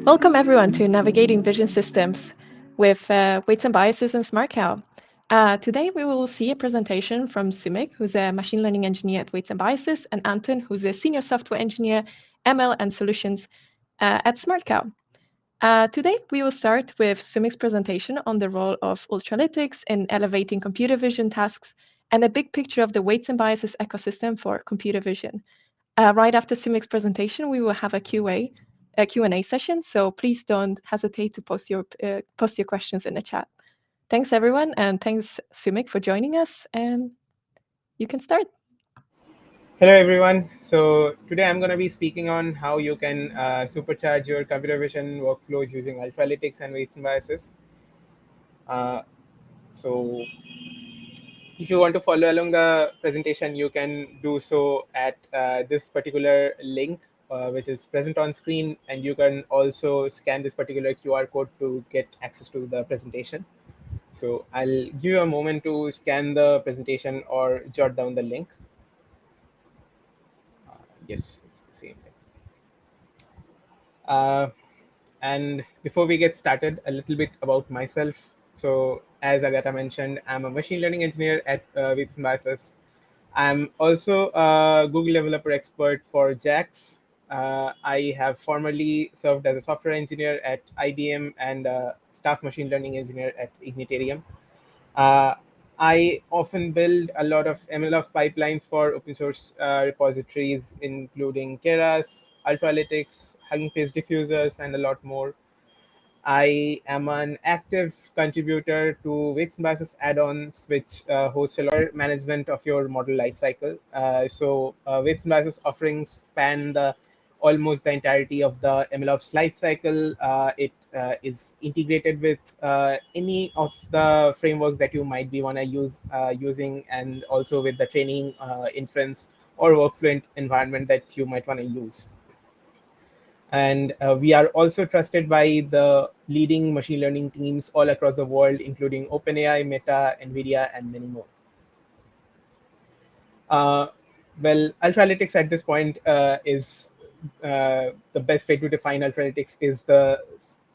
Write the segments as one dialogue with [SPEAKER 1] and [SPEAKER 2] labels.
[SPEAKER 1] Welcome everyone to Navigating Vision Systems with Weights and Biases and SmartCow. Today we will see a presentation from Soumik, who's a machine learning engineer at Weights and Biases, and Anton, who's a senior software engineer, ML and solutions at SmartCow. Today we will start with Soumik's presentation on the role of Ultralytics in elevating computer vision tasks and a big picture of the Weights and Biases ecosystem for computer vision. Right after Soumik's presentation, we will have a Q&A session, so please don't hesitate to post your questions in the chat. Thanks everyone, and thanks Soumik for joining us, and you can start.
[SPEAKER 2] Hello everyone. So today I'm going to be speaking on how you can supercharge your computer vision workflows using Ultralytics and Weights and Biases. So if you want to follow along the presentation, you can do so at this particular link, which is present on screen, and you can also scan this particular QR code to get access to the presentation. So I'll give you a moment to scan the presentation or jot down the link. Yes, it's the same thing. And before we get started, a little bit about myself. So as Agatha mentioned, I'm a machine learning engineer at Weights and Biases. I'm also a Google developer expert for JAX. I have formerly served as a software engineer at IBM and a staff machine learning engineer at Ignitarium. I often build a lot of MLOps pipelines for open source repositories, including Keras, Ultralytics, Hugging Face diffusers, and a lot more. I am an active contributor to Weights and Biases add-ons, which host a lot of management of your model lifecycle. So Weights and Biases offerings span almost the entirety of the MLOps lifecycle. It is integrated with any of the frameworks that you might be using, and also with the training, inference, or workflow environment that you might want to use. And we are also trusted by the leading machine learning teams all across the world, including OpenAI, Meta, NVIDIA, and many more. Well, Ultralytics at this point is the best way to define Ultralytics is the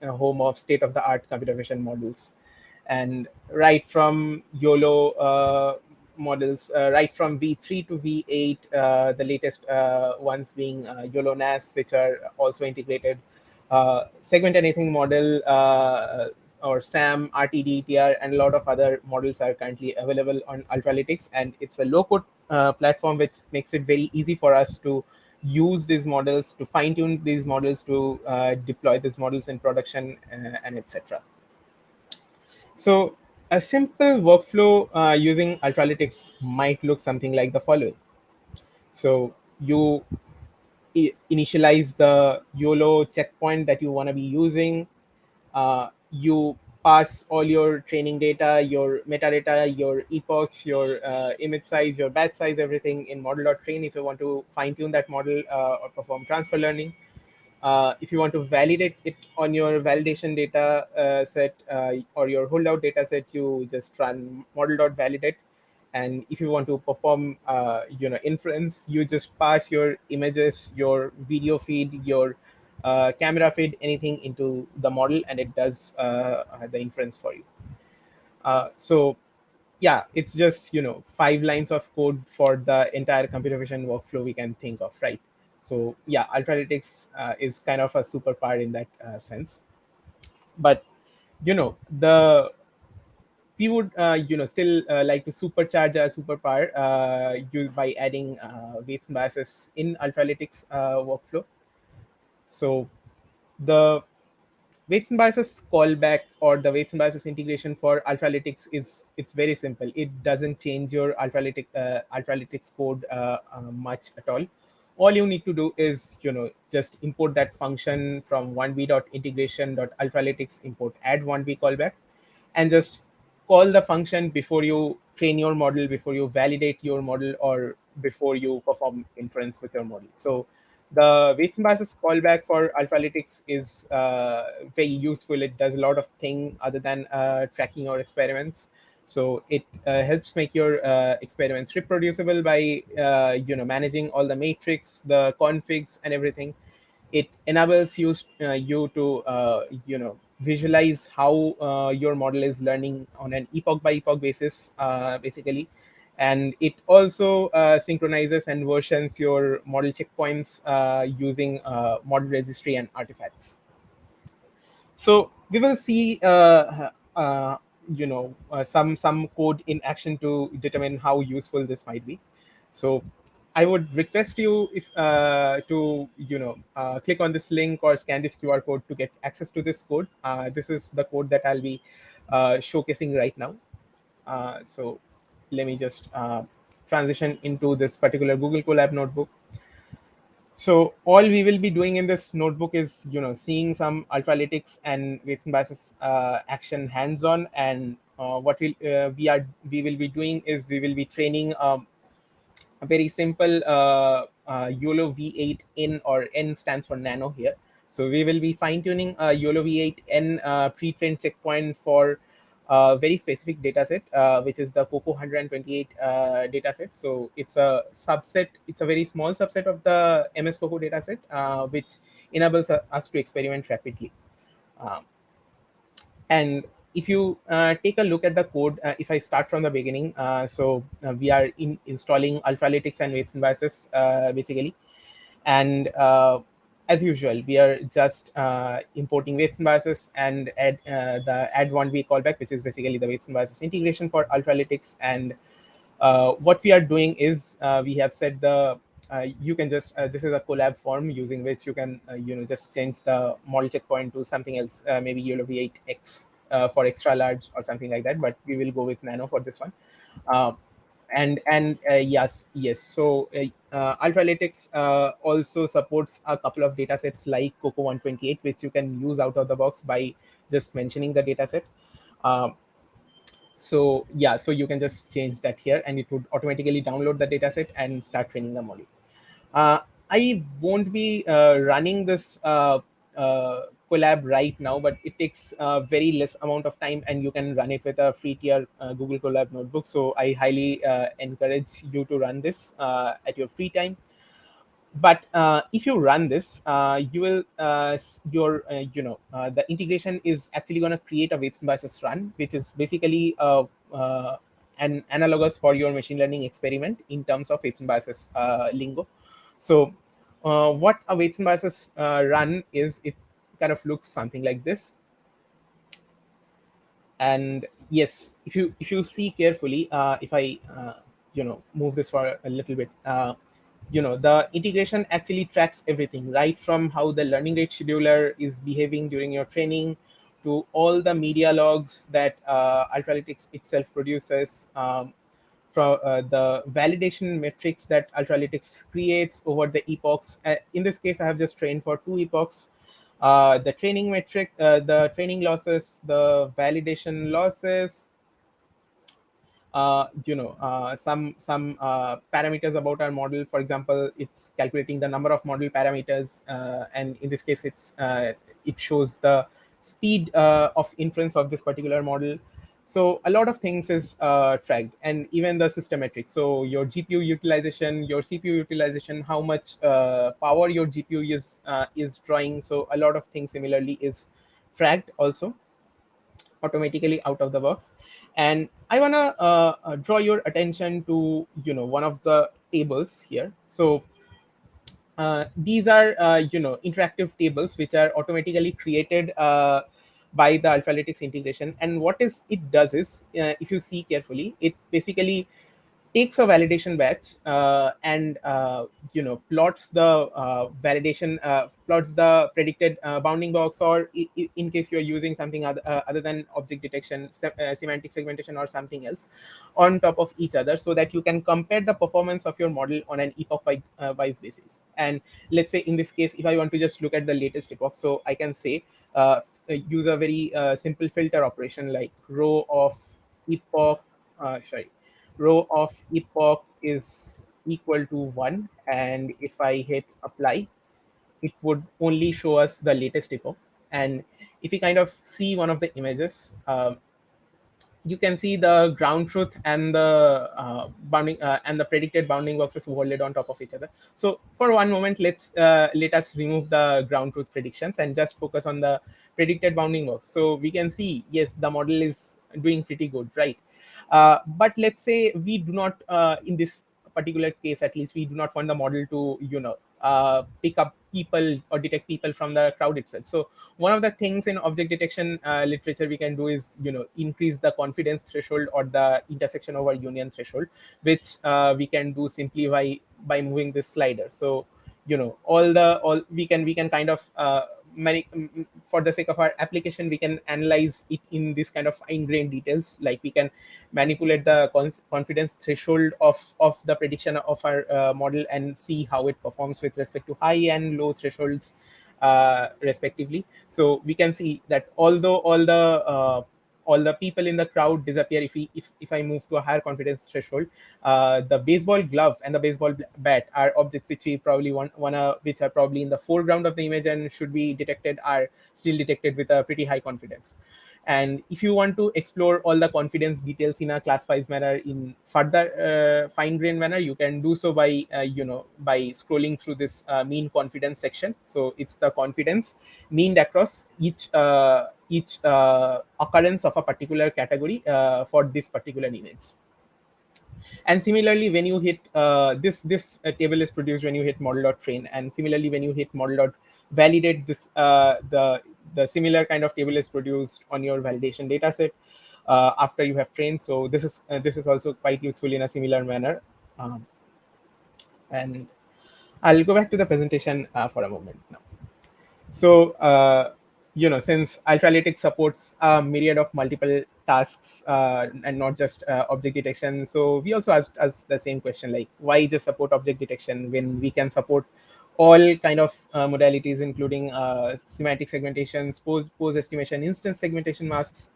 [SPEAKER 2] home of state-of-the-art computer vision models. And right from YOLO models, right from V3 to V8, the latest ones being YOLO NAS, which are also integrated, segment anything model, or SAM, RTD-TR, and a lot of other models are currently available on Ultralytics. And it's a low-code platform, which makes it very easy for us to use these models, to fine-tune these models, to deploy these models in production, and etc. So a simple workflow using Ultralytics might look something like the following. So you initialize the YOLO checkpoint that you want to be using. You pass all your training data, your metadata, your epochs, your image size, your batch size, everything in model.train if you want to fine-tune that model or perform transfer learning. If you want to validate it on your validation data set or your holdout data set, you just run model.validate. And if you want to perform inference, you just pass your images, your video feed, your camera feed, anything into the model, and it does the inference for you. So yeah, it's just 5 lines of code for the entire computer vision workflow we can think of, right? So yeah, Ultralytics is kind of a superpower in that sense. But we would still like to supercharge our superpower by adding weights and biases in Ultralytics workflow. So the weights and biases callback, or the weights and biases integration for Ultralytics, it's very simple. It doesn't change your Ultralytics code much at all. All you need to do is just import that function from 1b.integration.ultralytics import add 1b callback, and just call the function before you train your model, before you validate your model, or before you perform inference with your model. So the weights and biases callback for Ultralytics is very useful. It does a lot of things other than tracking your experiments. So it helps make your experiments reproducible by managing all the matrix, the configs, and everything. It enables you to visualize how your model is learning on an epoch by epoch basis, basically. And it also synchronizes and versions your model checkpoints using model registry and artifacts. So we will see some code in action to determine how useful this might be. So I would request you if to click on this link or scan this QR code to get access to this code. This is the code that I'll be showcasing right now. So let me just transition into this particular Google Colab notebook. So all we will be doing in this notebook is, seeing some Ultralytics and weights and biases action hands-on. And what we will be doing is we will be training a very simple YOLO V8 in, or N stands for nano here. So we will be fine-tuning a YOLO V8N pre-trained checkpoint for a very specific dataset, which is the COCO 128 dataset. So it's a subset, it's a very small subset of the MS COCO dataset, which enables us to experiment rapidly. Um, and if you take a look at the code, if I start from the beginning, we are installing Ultralytics and weights and biases, basically. And as usual, we are just importing weights and biases and add the add one way callback, which is basically the weights and biases integration for Ultralytics. And what we are doing is we have set the you can just this is a collab form using which you can just change the model checkpoint to something else, maybe YOLO V8X for extra large or something like that, but we will go with nano for this one. uh, yes, so Ultralytics also supports a couple of datasets like COCO 128, which you can use out of the box by just mentioning the dataset. um, so yeah, so you can just change that here and it would automatically download the dataset and start training the model. uh, I won't be running this collab right now, but it takes very less amount of time and you can run it with a free tier Google Colab notebook. So I highly encourage you to run this at your free time. But if you run this, you will your the integration is actually going to create a weights and biases run, which is basically an analogous for your machine learning experiment in terms of weights and biases lingo. So what a weights and biases run is, it kind of looks something like this. And yes, if you see carefully, if I move this for a little bit, the integration actually tracks everything, right from how the learning rate scheduler is behaving during your training to all the media logs that Ultralytics itself produces, from the validation metrics that Ultralytics creates over the epochs. In this case, I have just trained for 2 epochs. The training metric, the training losses, the validation losses, some parameters about our model. For example, it's calculating the number of model parameters, and in this case, it shows the speed of inference of this particular model. So a lot of things is tracked, and even the system metrics. So your GPU utilization, your CPU utilization, how much power your GPU is drawing. So a lot of things similarly is tracked also automatically out of the box. And I want to draw your attention to one of the tables here. So these are interactive tables which are automatically created by the Ultralytics integration. And what is it does is, if you see carefully, it basically takes a validation batch and plots the plots the predicted bounding box, or in case you are using something other than object detection, semantic segmentation or something else, on top of each other, so that you can compare the performance of your model on an epoch wise basis. And let's say in this case, if I want to just look at the latest epoch, so I can say use a very simple filter operation like row of epoch sorry row of epoch is equal to 1, and if I hit apply, it would only show us the latest epoch. And if you kind of see one of the images, you can see the ground truth and the bounding and the predicted bounding boxes overlaid on top of each other. So for one moment, let us remove the ground truth predictions and just focus on the predicted bounding box. So we can see, yes, the model is doing pretty good, right? But let's say we do not, in this particular case at least, we do not want the model to, pick up people or detect people from the crowd itself. So one of the things in object detection literature we can do is, increase the confidence threshold or the intersection over union threshold, which we can do simply by moving this slider. So all we can kind of for the sake of our application, we can analyze it in this kind of fine-grained details. Like we can manipulate the confidence threshold of the prediction of our model and see how it performs with respect to high and low thresholds respectively. So we can see that although all the people in the crowd disappear if I move to a higher confidence threshold, the baseball glove and the baseball bat are objects which we probably wanna which are probably in the foreground of the image and should be detected, are still detected with a pretty high confidence. And if you want to explore all the confidence details in a class-wise manner, in further fine-grained manner, you can do so by by scrolling through this mean confidence section. So it's the confidence meaned across each occurrence of a particular category for this particular image. And similarly, when you hit this table is produced when you hit model.train, and similarly when you hit model.validate, this the similar kind of table is produced on your validation data set after you have trained. So this is also quite useful in a similar manner. And I'll go back to the presentation for a moment now. So since Ultralytics supports a myriad of multiple tasks and not just object detection, so we also asked us the same question, like why just support object detection when we can support all kind of modalities, including semantic segmentations, pose estimation, instance segmentation masks,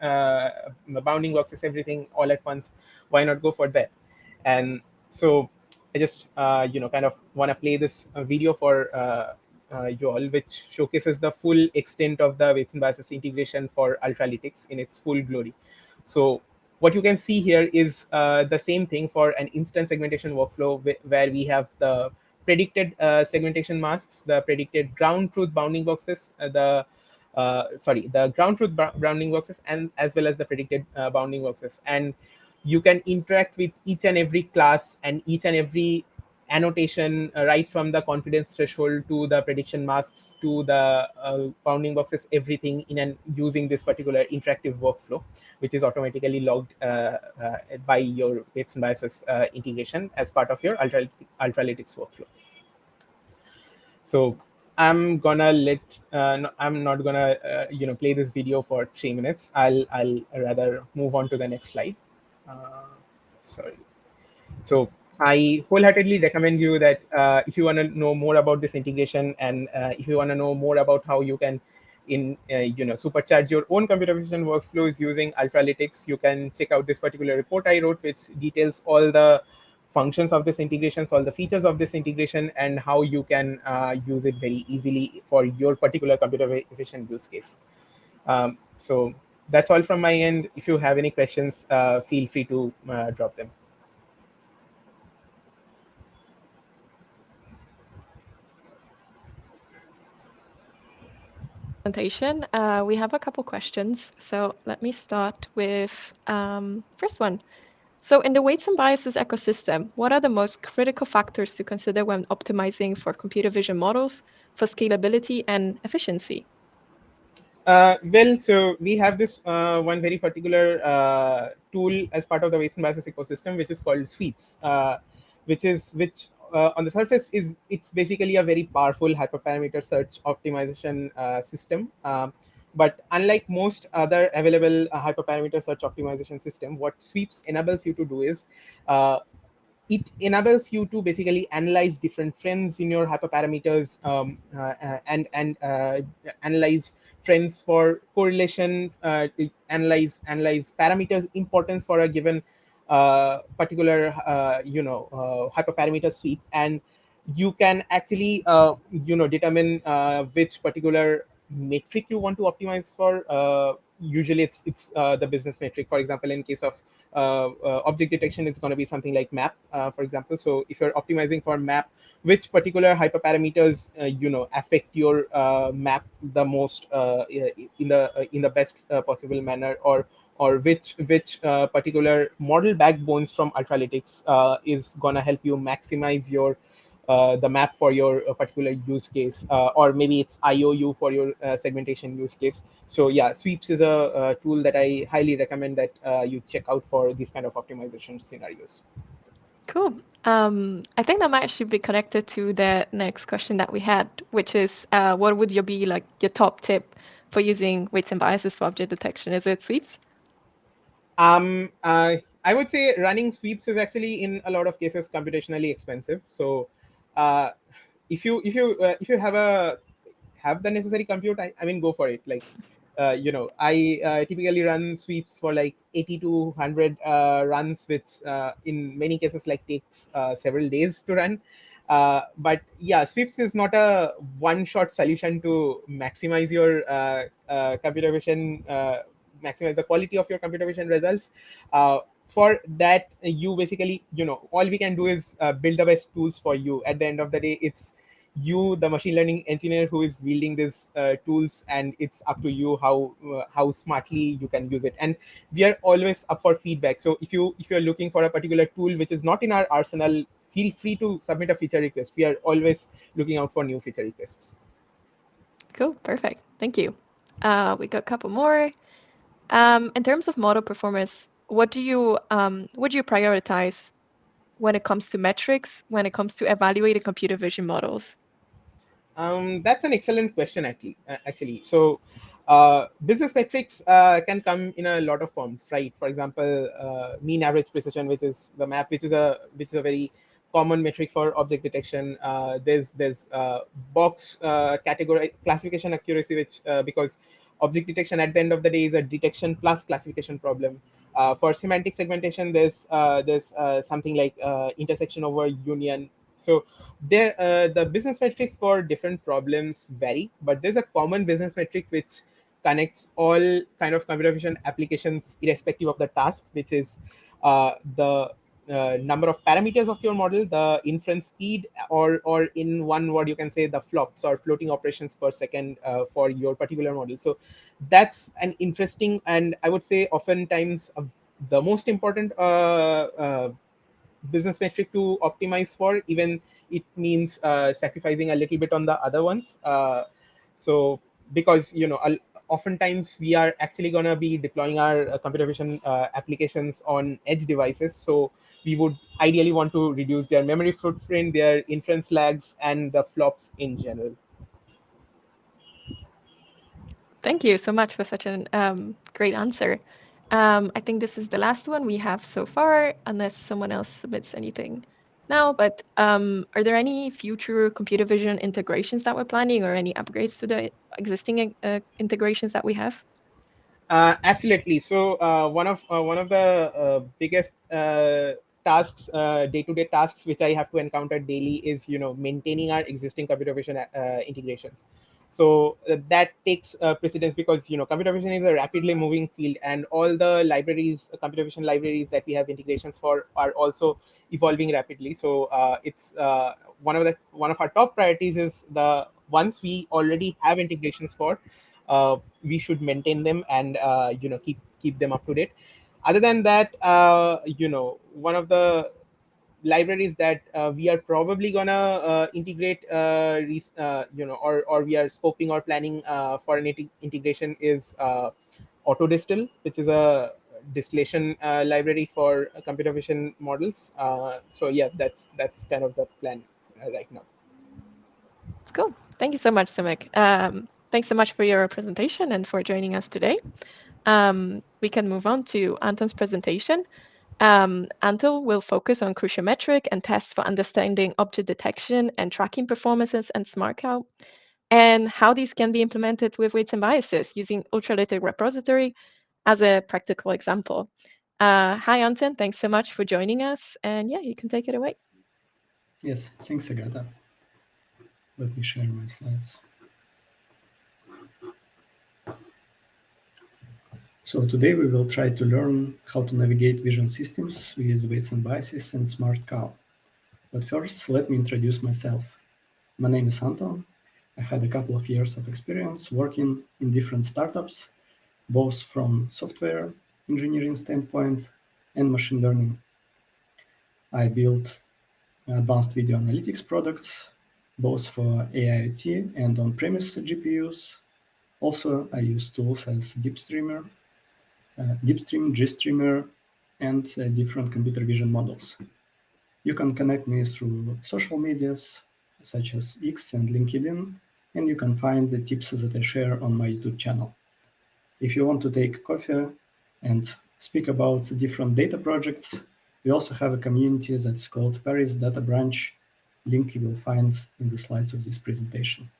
[SPEAKER 2] bounding boxes, everything all at once. Why not go for that? And so I just kind of want to play this video for you all, which showcases the full extent of the weights and biases integration for Ultralytics in its full glory. So what you can see here is the same thing for an instance segmentation workflow, where we have the predicted segmentation masks, the predicted ground truth bounding boxes, the ground truth bounding boxes, and as well as the predicted bounding boxes. And you can interact with each and every class and each and every annotation, right from the confidence threshold to the prediction masks to the bounding boxes, everything in and using this particular interactive workflow, which is automatically logged by your weights and biases integration as part of your Ultralytics workflow. So I'm gonna I'm not gonna play this video for 3 minutes. I'll rather move on to the next slide. Sorry. So I wholeheartedly recommend you that if you want to know more about this integration, and if you want to know more about how you can supercharge your own computer vision workflows using Ultralytics, you can check out this particular report I wrote, which details all the functions of this integrations, all the features of this integration, and how you can use it very easily for your particular computer vision use case. So that's all from my end. If you have any questions, feel free to drop them.
[SPEAKER 1] Presentation. We have a couple questions. So let me start with first one. So in the weights and biases ecosystem, what are the most critical factors to consider when optimizing for computer vision models for scalability and efficiency?
[SPEAKER 2] Well, so we have this one very particular tool as part of the weights and biases ecosystem, which is called sweeps, which on the surface it's basically a very powerful hyperparameter search optimization system. But unlike most other available hyperparameter search optimization system, what sweeps enables you to do is it enables you to basically analyze different trends in your hyperparameters, and analyze trends for correlation, analyze parameters importance for a given particular hyperparameter sweep, and you can actually determine which particular metric you want to optimize for, usually it's the business metric. For example, in case of object detection, it's going to be something like map, for example. So if you're optimizing for map, which particular hyperparameters affect your map the most in the best possible manner, or which particular model backbones from Ultralytics is gonna help you maximize your the map for your particular use case, or maybe it's IOU for your segmentation use case. So yeah, Sweeps is a tool that I highly recommend that you check out for these kind of optimization scenarios.
[SPEAKER 1] Cool. I think that might actually be connected to the next question that we had, which is what would you be like your top tip for using weights and biases for object detection? Is it sweeps?
[SPEAKER 2] I would say running Sweeps is actually in a lot of cases computationally expensive. So uh, if you have the necessary compute, I mean, go for it. Like I typically run Sweeps for like 80 to 100 runs, which in many cases like takes several days to run. But yeah, Sweeps is not a one-shot solution to maximize your computer vision, maximize the quality of your computer vision results. For that, you basically, all we can do is build the best tools for you. At the end of the day, it's you, the machine learning engineer, who is wielding these tools, and it's up to you how smartly you can use it. And we are always up for feedback. So if you're looking for a particular tool which is not in our arsenal, feel free to submit a feature request. We are always looking out for new feature requests.
[SPEAKER 1] Cool, perfect. Thank you. We got a couple more. In terms of model performance, what do you would you prioritize when it comes to metrics, when it comes to evaluating computer vision models?
[SPEAKER 2] That's an excellent question, actually. So, business metrics can come in a lot of forms, right? For example, mean average precision, which is the map, which is a very common metric for object detection. There's box category classification accuracy, which because object detection at the end of the day is a detection plus classification problem. For semantic segmentation, there's something like intersection over union. So the business metrics for different problems vary, but there's a common business metric which connects all kind of computer vision applications irrespective of the task, which is the number of parameters of your model, the inference speed, or in one word you can say the flops or floating operations per second for your particular model. So that's an interesting, and I would say oftentimes the most important business metric to optimize for, even it means sacrificing a little bit on the other ones. So because oftentimes we are actually going to be deploying our computer vision applications on edge devices, so we would ideally want to reduce their memory footprint, their inference lags, and the flops in general.
[SPEAKER 1] Thank you so much for such an great answer. I think this is the last one we have so far, unless someone else submits anything now. But are there any future computer vision integrations that we're planning, or any upgrades to the existing integrations that we have?
[SPEAKER 2] Absolutely. So one of the biggest tasks, day-to-day tasks, which I have to encounter daily is maintaining our existing computer vision integrations. So that takes precedence, because computer vision is a rapidly moving field, and all the libraries, computer vision libraries that we have integrations for, are also evolving rapidly. So it's one of our top priorities is the ones we already have integrations for. We should maintain them and keep them up to date. Other than that, one of the libraries that we are probably gonna integrate, or we are scoping or planning for an integration is Autodistill, which is a distillation library for computer vision models. So yeah, that's kind of the plan right now.
[SPEAKER 1] It's cool. Thank you so much, Soumik. Thanks so much for your presentation and for joining us today. We can move on to Anton's presentation. Anton will focus on crucial metric and tests for understanding object detection and tracking performances and SmartCow, and how these can be implemented with weights and biases using Ultralytic repository as a practical example. Hi, Anton. Thanks so much for joining us. And yeah, you can take it away.
[SPEAKER 3] Yes, thanks, Agata. Let me share my slides. So today we will try to learn how to navigate vision systems with weights and biases and SmartCow. But first, let me introduce myself. My name is Anton. I had a couple of years of experience working in different startups, both from software engineering standpoint and machine learning. I built advanced video analytics products, both for AIoT and on-premise GPUs. Also, I use tools as DeepStream, GStreamer, and different computer vision models. You can connect me through social medias such as X and LinkedIn, and you can find the tips that I share on my YouTube channel. If you want to take coffee and speak about different data projects, we also have a community that's called Paris Data Branch. Link you will find in the slides of this presentation.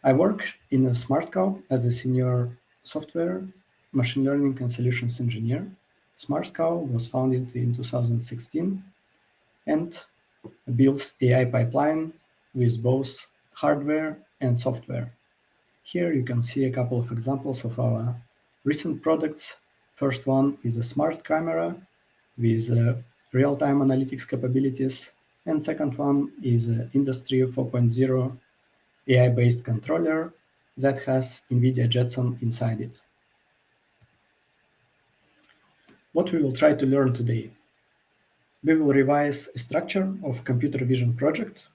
[SPEAKER 3] I work in a SmartCow as a senior software, machine learning and solutions engineer. SmartCow was founded in 2016 and builds AI pipeline with both hardware and software. Here you can see a couple of examples of our recent products. First one is a smart camera with real-time analytics capabilities. And second one is Industry 4.0 AI-based controller that has NVIDIA Jetson inside it. What we will try to learn today. We will revise a structure of computer vision project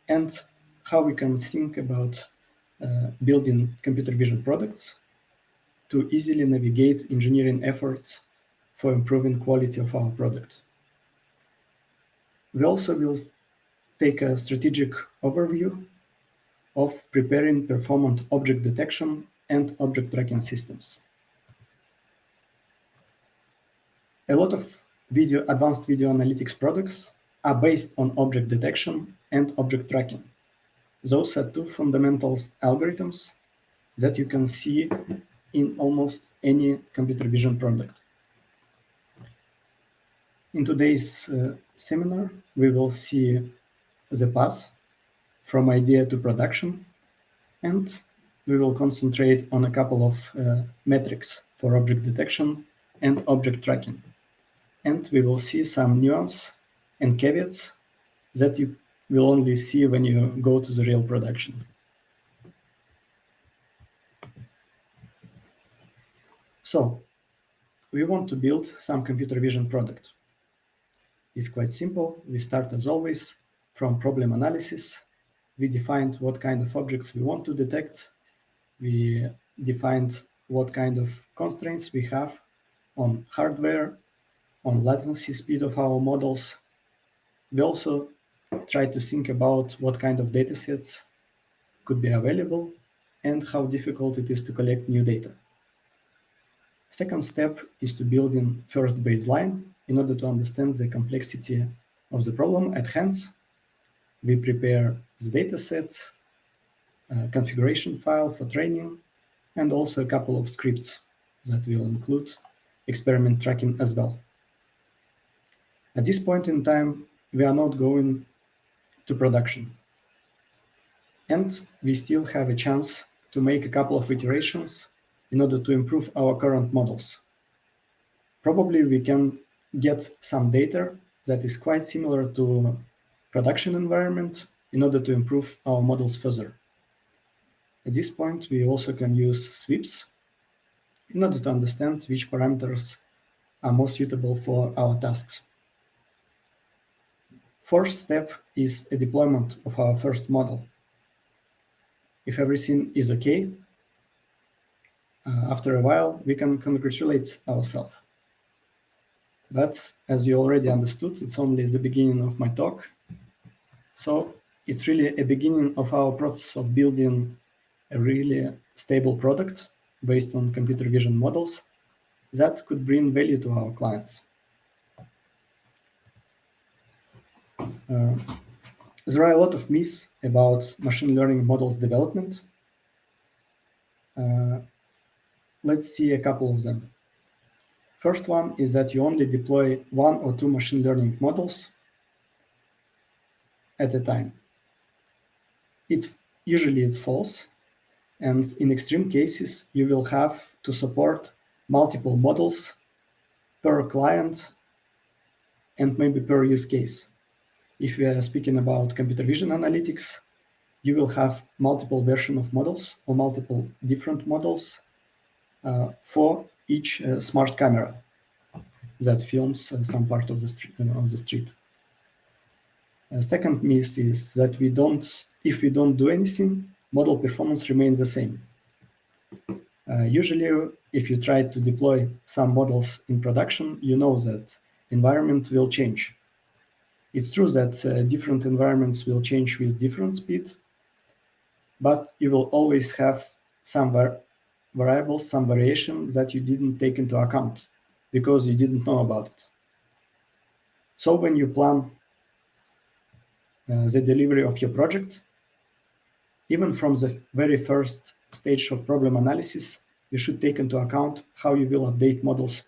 [SPEAKER 3] and how we can think about building computer vision products to easily navigate engineering efforts for improving quality of our product. We also will take a strategic overview of preparing performant object detection and object tracking systems. A lot of advanced video analytics products are based on object detection and object tracking. Those are two fundamental algorithms that you can see in almost any computer vision product. In today's seminar, we will see the path from idea to production, and we will concentrate on a couple of metrics for object detection and object tracking. And we will see some nuance and caveats that you will only see when you go to the real production. So, we want to build some computer vision product. It's quite simple. We start, as always, from problem analysis. We defined what kind of objects we want to detect. We defined what kind of constraints we have on hardware, on latency speed of our models. We also try to think about what kind of datasets could be available and how difficult it is to collect new data. Second step is to build in first baseline in order to understand the complexity of the problem at hand. We prepare the dataset, configuration file for training, and also a couple of scripts that will include experiment tracking as well. At this point in time, we are not going to production. And we still have a chance to make a couple of iterations in order to improve our current models. Probably we can get some data that is quite similar to production environment in order to improve our models further. At this point, we also can use sweeps in order to understand which parameters are most suitable for our tasks. Fourth step is a deployment of our first model. If everything is okay, after a while, we can congratulate ourselves. But as you already understood, it's only the beginning of my talk. So it's really a beginning of our process of building a really stable product based on computer vision models that could bring value to our clients. There are a lot of myths about machine learning models development. Let's see a couple of them. First one is that you only deploy one or two machine learning models at a time. Usually it's false. And in extreme cases, you will have to support multiple models per client and maybe per use case. If we are speaking about computer vision analytics, you will have multiple version of models or multiple different models for each smart camera that films some part of the street. Second myth is that if we don't do anything, model performance remains the same. Usually, if you try to deploy some models in production, you know that environment will change. It's true that different environments will change with different speed, but you will always have some variables, some variation that you didn't take into account because you didn't know about it. So when you plan the delivery of your project, even from the very first stage of problem analysis, you should take into account how you will update models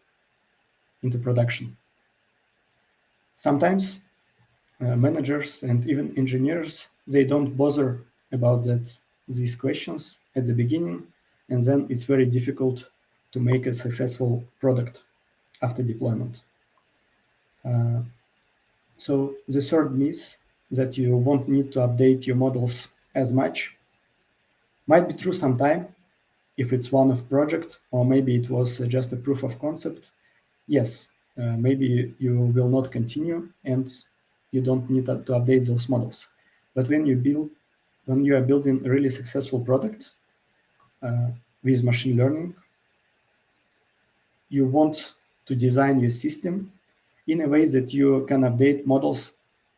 [SPEAKER 3] into production. Sometimes managers and even engineers, they don't bother about these questions at the beginning, and then it's very difficult to make a successful product after deployment. So the third myth, that you won't need to update your models as much, might be true sometime if it's one-off project, or maybe it was just a proof of concept. Yes, maybe you will not continue and you don't need to update those models. But when you are building a really successful product with machine learning, you want to design your system in a way that you can update models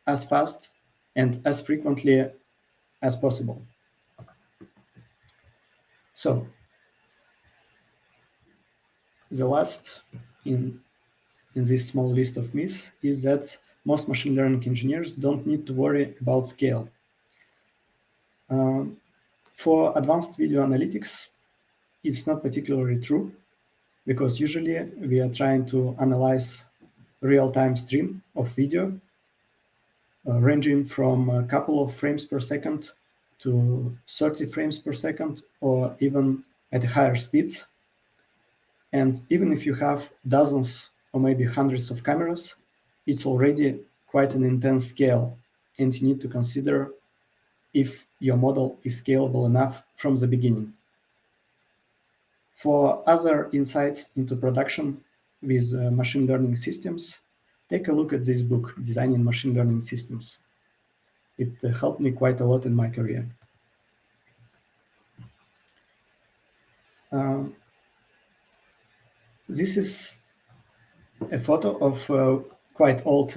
[SPEAKER 3] as fast and as frequently as possible. So the last in this small list of myths is that most machine learning engineers don't need to worry about scale. For advanced video analytics, it's not particularly true, because usually we are trying to analyze real-time stream of video, ranging from a couple of frames per second to 30 frames per second, or even at higher speeds. And even if you have dozens or maybe hundreds of cameras, it's already quite an intense scale, and you need to consider if your model is scalable enough from the beginning. For other insights into production with machine learning systems, take a look at this book, Designing Machine Learning Systems. It helped me quite a lot in my career. This is a photo of a quite old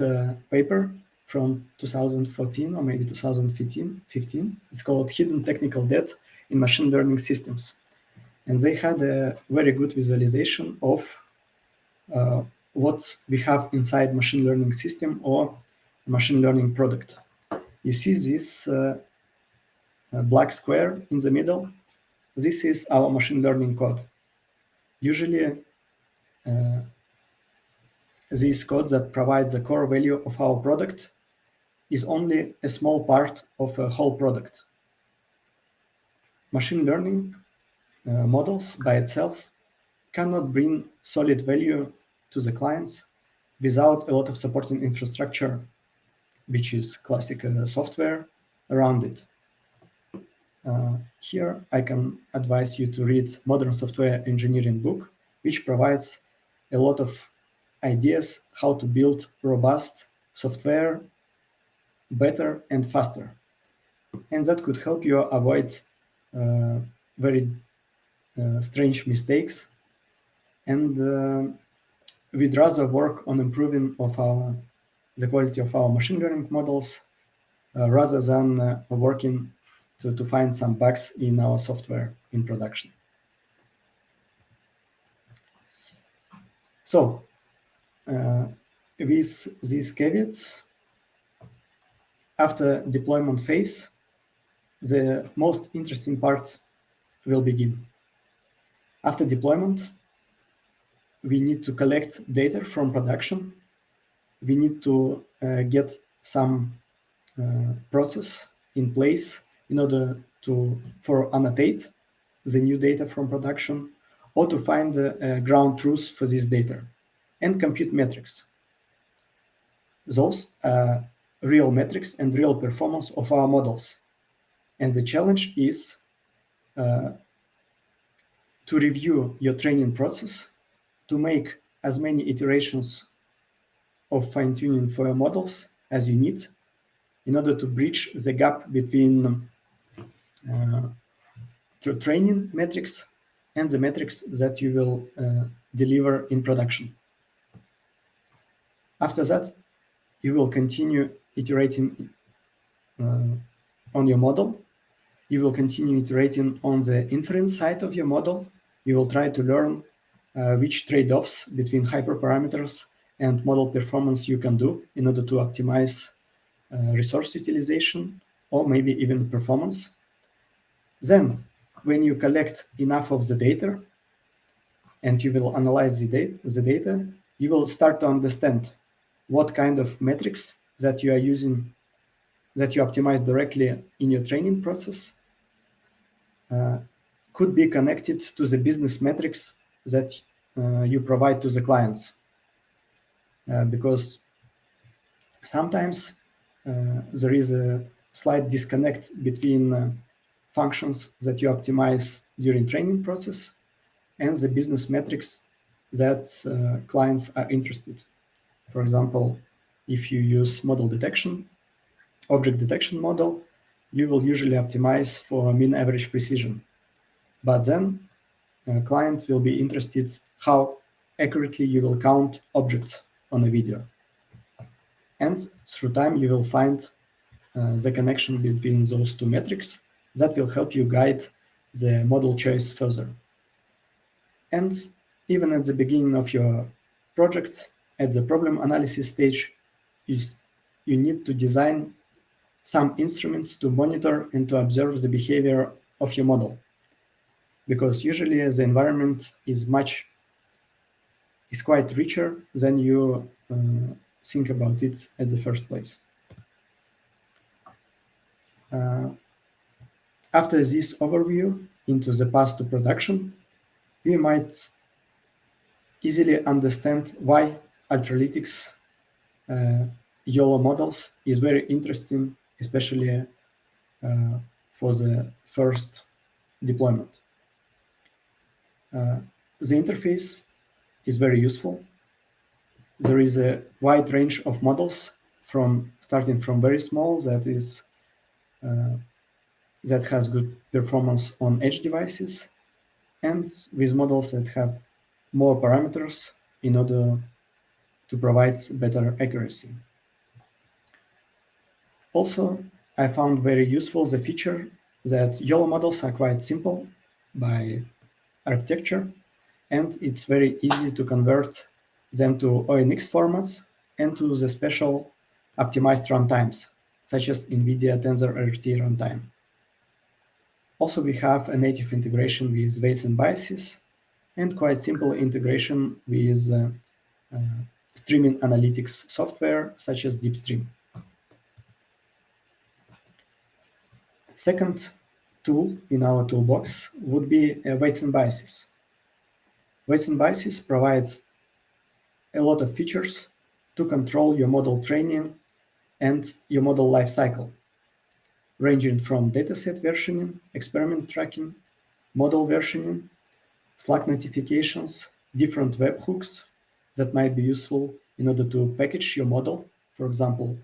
[SPEAKER 3] paper from 2014 or maybe 2015. It's called Hidden Technical Debt in Machine Learning Systems. And they had a very good visualization of what we have inside machine learning system or machine learning product. You see this black square in the middle? This is our machine learning code. Usually, this code that provides the core value of our product is only a small part of a whole product. Machine learning models by itself cannot bring solid value to the clients without a lot of supporting infrastructure, which is classic software around it. Here, I can advise you to read Modern Software Engineering book, which provides a lot of ideas how to build robust software better and faster. And that could help you avoid very strange mistakes. And we'd rather work on improving the quality of our machine learning models rather than working to find some bugs in our software in production. So with these caveats, after deployment phase, the most interesting part will begin. After deployment, we need to collect data from production. We need to get some process in place in order for annotate the new data from production, or to find the ground truth for this data, and compute metrics. Those are real metrics and real performance of our models. And the challenge is to review your training process, to make as many iterations of fine-tuning for your models as you need in order to bridge the gap between training metrics and the metrics that you will deliver in production. After that, you will continue iterating on your model. You will continue iterating on the inference side of your model. You will try to learn which trade-offs between hyperparameters and model performance you can do in order to optimize resource utilization or maybe even performance. Then, when you collect enough of the data and you will analyze the data, you will start to understand what kind of metrics that you are using, that you optimize directly in your training process, could be connected to the business metrics that you provide to the clients. Because sometimes there is a slight disconnect between functions that you optimize during training process and the business metrics that clients are interested. For example, if you use model detection, object detection model, you will usually optimize for mean average precision. But then client will be interested how accurately you will count objects on a video. And through time, you will find the connection between those two metrics that will help you guide the model choice further. And even at the beginning of your project, at the problem analysis stage, you need to design some instruments to monitor and to observe the behavior of your model. Because usually the environment is quite richer than you think about it at the first place. After this overview into the path to production, we might easily understand why Ultralytics YOLO models is very interesting, especially for the first deployment. The interface is very useful. There is a wide range of models starting from very small that has good performance on edge devices, and with models that have more parameters in order to provide better accuracy. Also, I found very useful the feature that YOLO models are quite simple by architecture, and it's very easy to convert them to ONX formats and to the special optimized runtimes, such as NVIDIA TensorRT runtime. Also, we have a native integration with weights and biases, and quite simple integration with streaming analytics software, such as DeepStream. Second tool in our toolbox would be weights and biases. Weights and biases provides a lot of features to control your model training and your model lifecycle, ranging from dataset versioning, experiment tracking, model versioning, Slack notifications, different webhooks that might be useful in order to package your model, for example,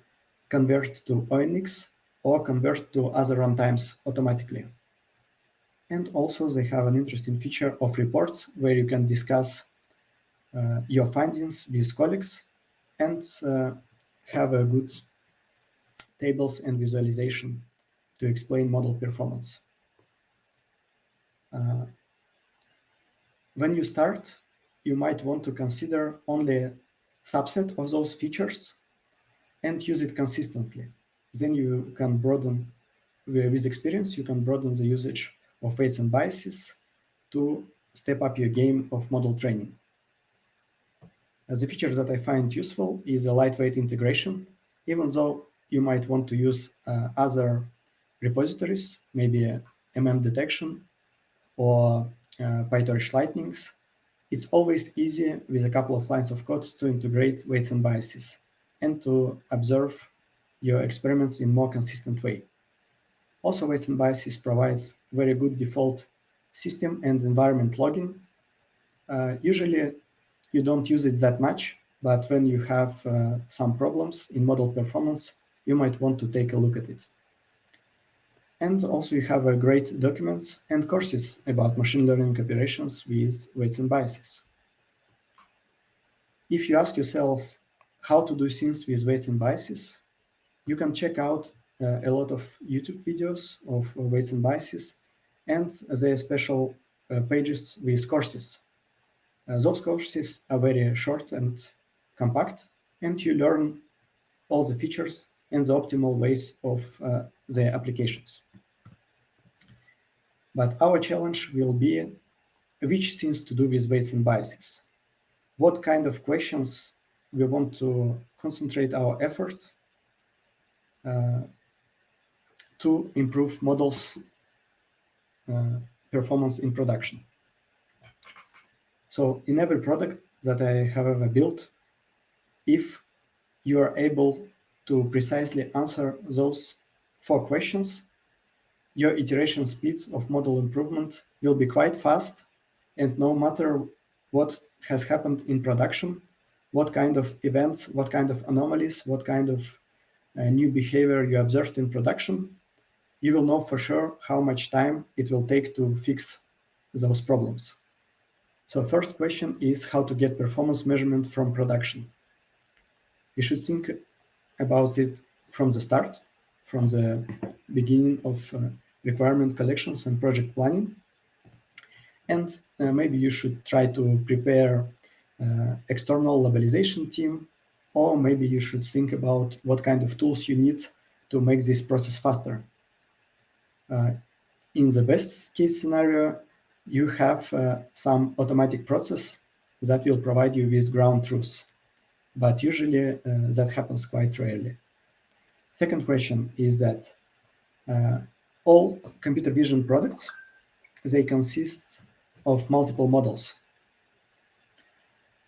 [SPEAKER 3] convert to ONX or convert to other runtimes automatically. And also they have an interesting feature of reports where you can discuss your findings with colleagues and have a good tables and visualization to explain model performance. When you start, you might want to consider only a subset of those features and use it consistently. Then you can broaden, with experience, you can broaden the usage of weights and biases to step up your game of model training. The feature that I find useful is a lightweight integration, even though you might want to use other repositories, maybe MM detection or PyTorch lightnings, it's always easy with a couple of lines of code to integrate weights and biases and to observe your experiments in more consistent way. Also, weights and biases provides very good default system and environment logging. Usually, you don't use it that much, but when you have some problems in model performance, you might want to take a look at it. And also you have great documents and courses about machine learning operations with weights and biases. If you ask yourself how to do things with weights and biases, you can check out a lot of YouTube videos of weights and biases, and there are special pages with courses. Those courses are very short and compact, and you learn all the features and the optimal ways of their applications. But our challenge will be which things to do with weights and biases. What kind of questions we want to concentrate our effort to improve models' performance in production. So in every product that I have ever built, if you are able to precisely answer those 4 questions, your iteration speed of model improvement will be quite fast, and no matter what has happened in production, what kind of events, what kind of anomalies, what kind of new behavior you observed in production, you will know for sure how much time it will take to fix those problems. So first question is how to get performance measurement from production. You should think about it from the start, from the beginning of requirement collections and project planning. And maybe you should try to prepare external labelization team, or maybe you should think about what kind of tools you need to make this process faster. In the best case scenario, you have some automatic process that will provide you with ground truth, but usually that happens quite rarely. Second question is that all computer vision products, they consist of multiple models.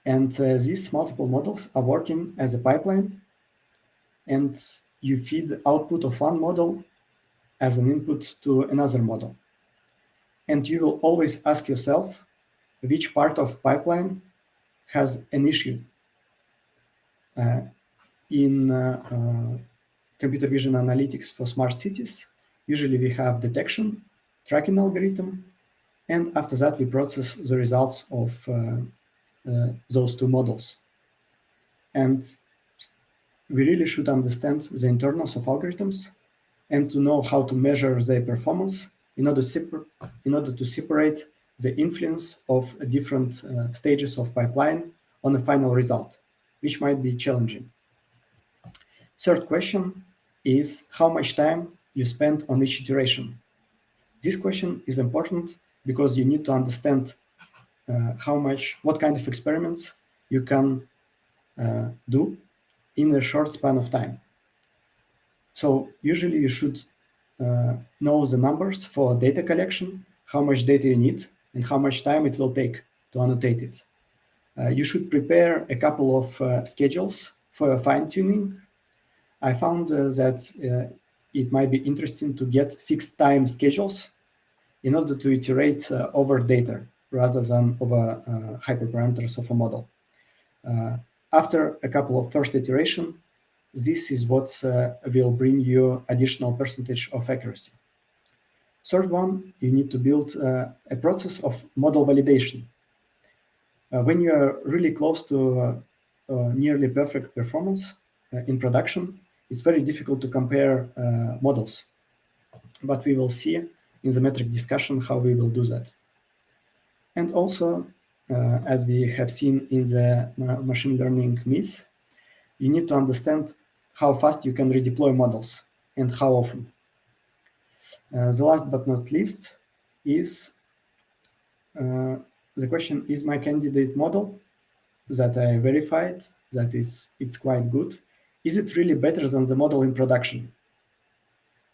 [SPEAKER 3] And these multiple models are working as a pipeline, and you feed the output of one model as an input to another model. And you will always ask yourself which part of pipeline has an issue. In computer vision analytics for smart cities, usually we have detection, tracking algorithm, and after that we process the results of those 2 models. And we really should understand the internals of algorithms and to know how to measure their performance in order to separate the influence of different stages of pipeline on the final result, which might be challenging. Third question is how much time you spend on each iteration. This question is important because you need to understand what kind of experiments you can do in a short span of time. So usually you should know the numbers for data collection, how much data you need, and how much time it will take to annotate it. You should prepare a couple of schedules for fine-tuning. I found that it might be interesting to get fixed time schedules in order to iterate over data rather than over hyperparameters of a model. After a couple of first iteration, this is what will bring you additional percentage of accuracy. Third one, you need to build a process of model validation. When you are really close to nearly perfect performance in production, it's very difficult to compare models. But we will see in the metric discussion how we will do that. And also, as we have seen in the machine learning myth, you need to understand how fast you can redeploy models and how often. The last but not least is the question, is my candidate model that I verified, that it's quite good, is it really better than the model in production?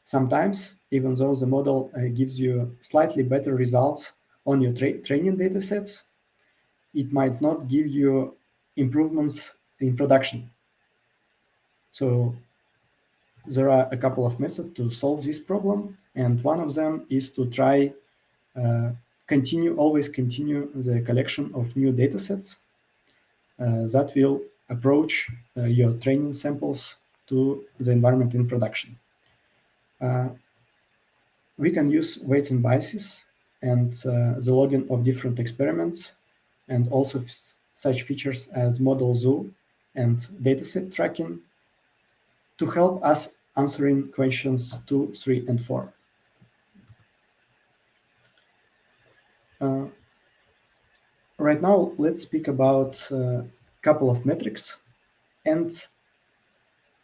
[SPEAKER 3] Sometimes, even though the model gives you slightly better results on your training data sets, it might not give you improvements in production. So there are a couple of methods to solve this problem, and one of them is to try always continue the collection of new data sets that will approach your training samples to the environment in production. We can use weights and biases and the logging of different experiments, and also such features as model zoo and dataset tracking to help us answering questions 2, 3, and 4. Right now, let's speak about a couple of metrics, and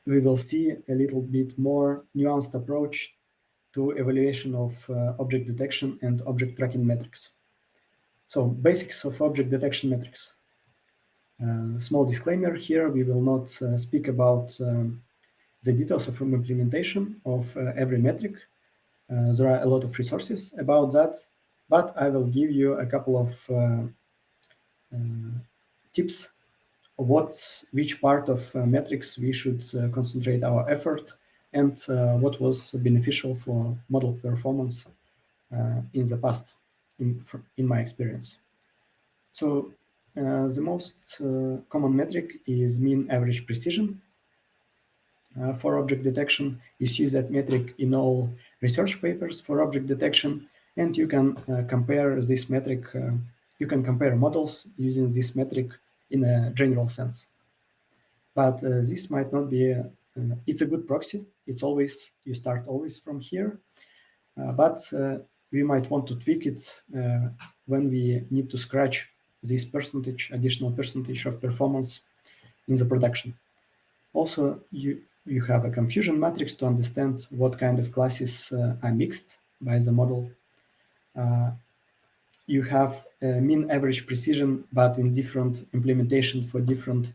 [SPEAKER 3] we will see a little bit more nuanced approach to evaluation of object detection and object tracking metrics. So, basics of object detection metrics. Small disclaimer here, we will not speak about the details of implementation of every metric. There are a lot of resources about that, but I will give you a couple of tips which part of metrics we should concentrate our effort, and what was beneficial for model performance in the past, in my experience. So the most common metric is mean average precision. For object detection, you see that metric in all research papers for object detection, and you can compare this metric. You can compare models using this metric in a general sense. But this might not be. It's a good proxy. You start always from here, but we might want to tweak it when we need to scratch this additional percentage of performance in the production. Also, you have a confusion matrix to understand what kind of classes are mixed by the model. You have mean average precision, but in different implementation for different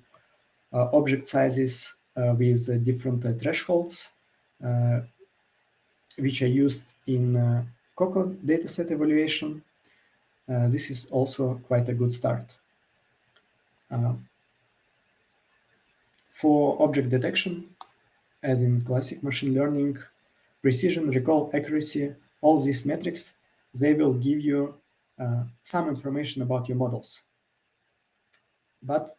[SPEAKER 3] object sizes with different thresholds, which are used in COCO dataset evaluation. This is also quite a good start. For object detection, as in classic machine learning, precision, recall, accuracy, all these metrics, they will give you some information about your models. But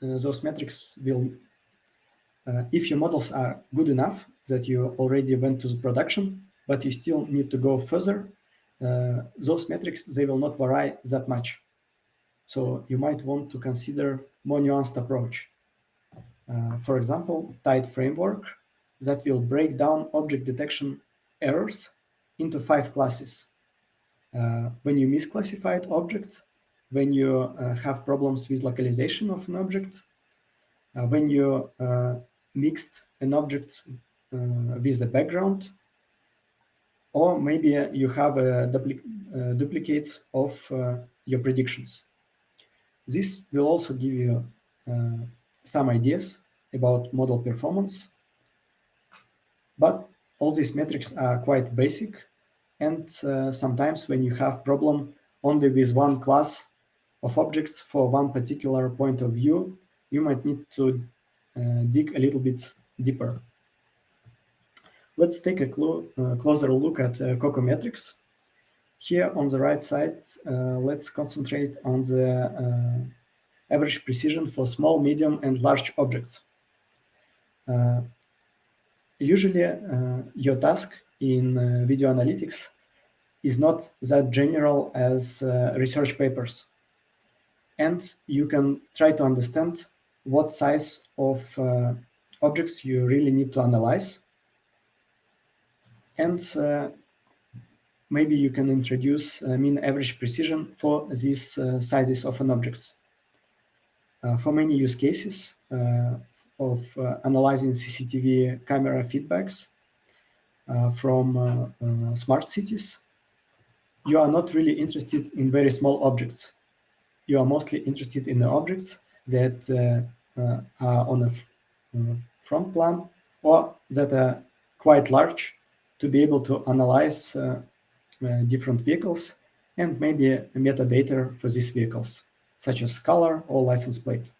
[SPEAKER 3] those metrics will, if your models are good enough that you already went to the production, but you still need to go further, those metrics, they will not vary that much. So you might want to consider more nuanced approach. For example, tight framework that will break down object detection errors into 5 classes. When you misclassified object, when you have problems with localization of an object, when you mixed an object with a background, or maybe you have duplicates of your predictions. This will also give you some ideas about model performance, but all these metrics are quite basic, and sometimes when you have problem only with one class of objects for one particular point of view, you might need to dig a little bit deeper. Let's take a closer look at COCO metrics. Here on the right side, let's concentrate on the average precision for small, medium, and large objects. Usually, your task in video analytics is not that general as research papers. And you can try to understand what size of objects you really need to analyze. And maybe you can introduce mean average precision for these sizes of an objects. For many use cases of analyzing CCTV camera feedbacks from smart cities, you are not really interested in very small objects. You are mostly interested in the objects that are on a front plan or that are quite large to be able to analyze different vehicles and maybe a metadata for these vehicles, such as color or license plate.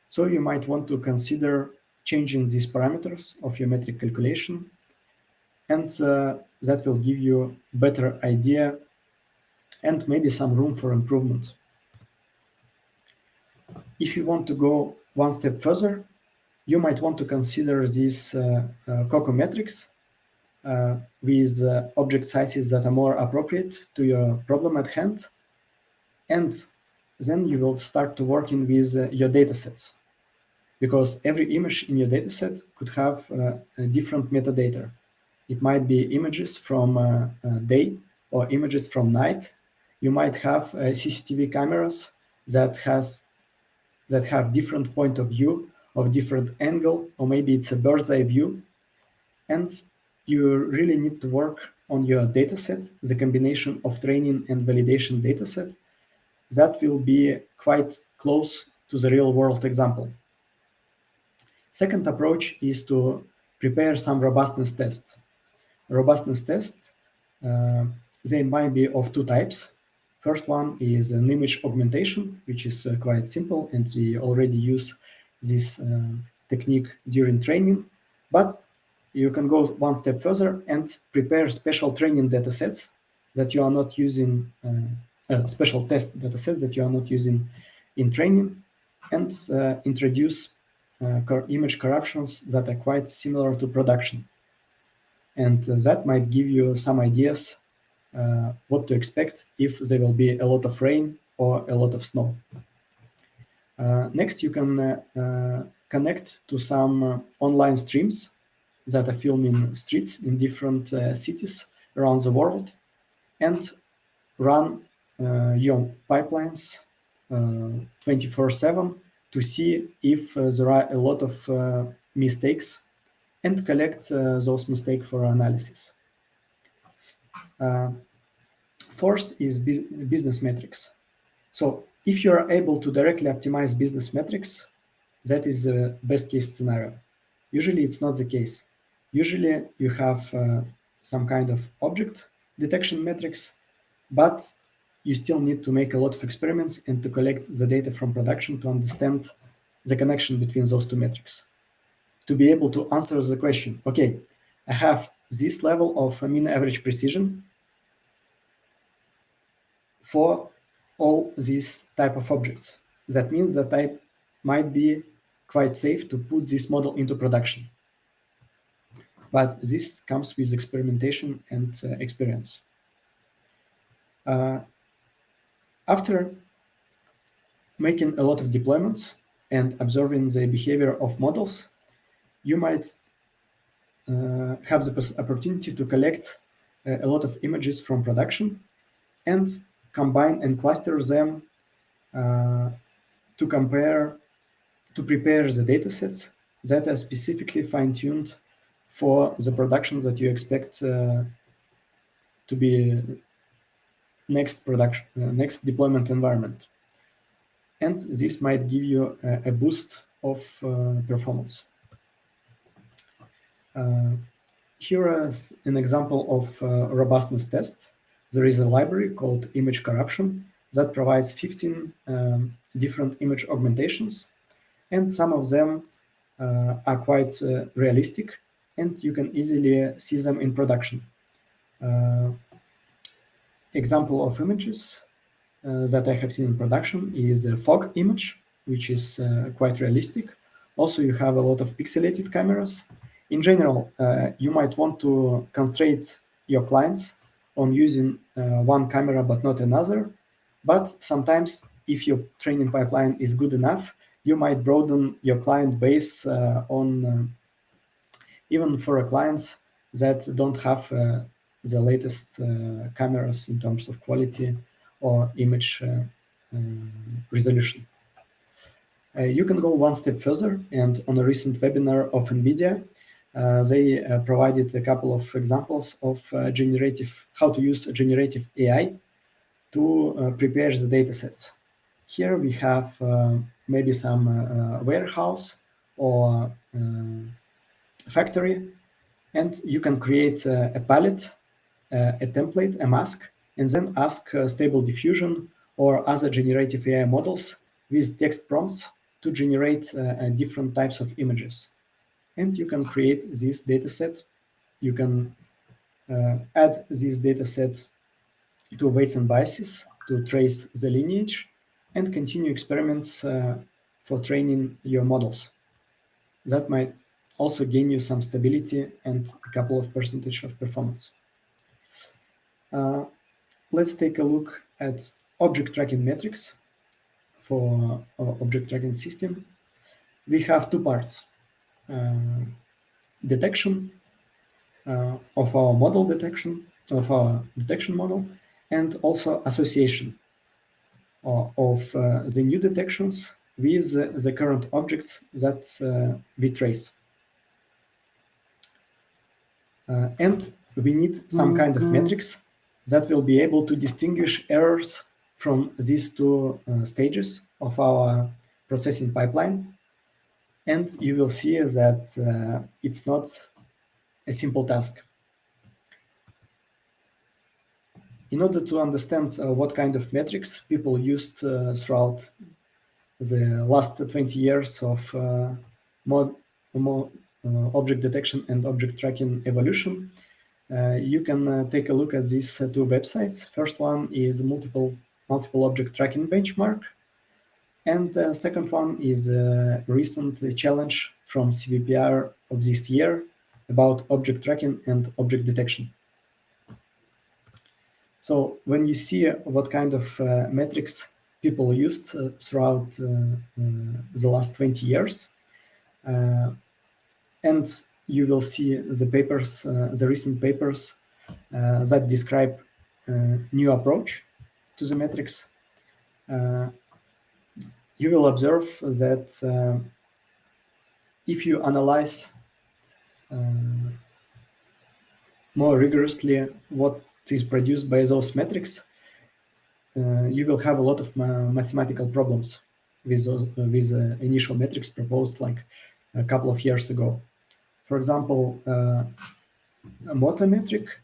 [SPEAKER 3] So you might want to consider changing these parameters of your metric calculation, and that will give you better idea and maybe some room for improvement. If you want to go one step further, you might want to consider these COCO metrics with object sizes that are more appropriate to your problem at hand. And then you will start to working with your datasets, because every image in your dataset could have a different metadata. It might be images from day or images from night. You might have CCTV cameras that have different point of view of different angle, or maybe it's a bird's eye view. And you really need to work on your dataset, the combination of training and validation dataset that will be quite close to the real world example. Second approach is to prepare some robustness tests. Robustness tests, they might be of two types. First one is an image augmentation, which is quite simple, and we already use this technique during training. But you can go one step further and prepare special training datasets that you are not using, special test datasets that you are not using in training, and introduce image corruptions that are quite similar to production. And that might give you some ideas what to expect if there will be a lot of rain or a lot of snow. Next, you can connect to some online streams that are filming streets in different cities around the world, and run your pipelines 24/7 to see if there are a lot of mistakes, and collect those mistakes for analysis. Fourth is business metrics. So if you are able to directly optimize business metrics, that is the best case scenario. Usually it's not the case. Usually you have some kind of object detection metrics, but you still need to make a lot of experiments and to collect the data from production to understand the connection between those two metrics. To be able to answer the question, okay, I have this level of mean average precision for all these type of objects. That means that I might be quite safe to put this model into production. But this comes with experimentation and experience. After making a lot of deployments and observing the behavior of models, you might have the opportunity to collect a lot of images from production and combine and cluster them to prepare the datasets that are specifically fine-tuned for the production that you expect to be next deployment environment. And this might give you a boost of performance. Here is an example of robustness test. There is a library called image corruption that provides 15 different image augmentations, and some of them are quite realistic, and you can easily see them in production. Example of images that I have seen in production is a fog image, which is quite realistic. Also, you have a lot of pixelated cameras. In general, you might want to constrain your clients on using one camera but not another. But sometimes, if your training pipeline is good enough, you might broaden your client base on even for clients that don't have the latest cameras in terms of quality or image resolution. You can go one step further, and on a recent webinar of NVIDIA, they provided a couple of examples of how to use generative AI to prepare the datasets. Here we have maybe some warehouse or factory, and you can create a palette, a template, a mask and then ask Stable Diffusion or other generative AI models with text prompts to generate different types of images. And you can create this dataset. You can add this dataset to weights and biases to trace the lineage and continue experiments for training your models. That might also gain you some stability and a couple of percentage of performance. Let's take a look at object tracking metrics for our object tracking system. We have two parts: detection of our model detection, of our detection model, and also association of the new detections with the current objects that we trace. And we need some kind of metrics that will be able to distinguish errors from these two stages of our processing pipeline. And you will see that it's not a simple task. In order to understand what kind of metrics people used throughout the last 20 years of object detection and object tracking evolution, you can take a look at these two websites. First one is multiple object tracking benchmark, and the second one is a recent challenge from CVPR of this year about object tracking and object detection. So when you see what kind of metrics people used throughout the last 20 years, and you will see the papers, the recent papers that describe new approach to the metrics, you will observe that if you analyze more rigorously what is produced by those metrics, you will have a lot of mathematical problems with initial metrics proposed like a couple of years ago. For example, a motor metric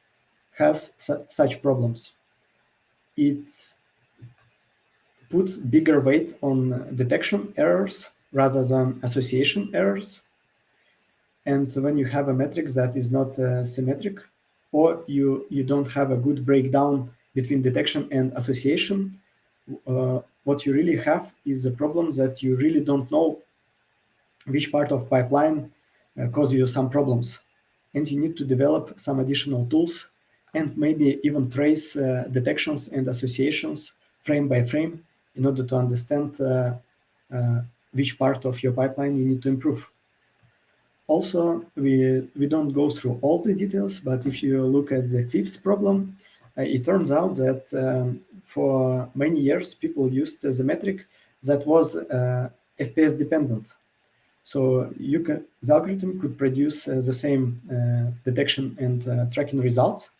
[SPEAKER 3] has such problems. It puts bigger weight on detection errors rather than association errors. And when you have a metric that is not symmetric, or you don't have a good breakdown between detection and association, what you really have is a problem that you really don't know which part of pipeline cause you some problems. And you need to develop some additional tools and maybe even trace detections and associations frame by frame in order to understand which part of your pipeline you need to improve. Also, we don't go through all the details, but if you look at the fifth problem, it turns out that for many years, people used the metric that was FPS dependent. So the algorithm could produce the same detection and tracking results,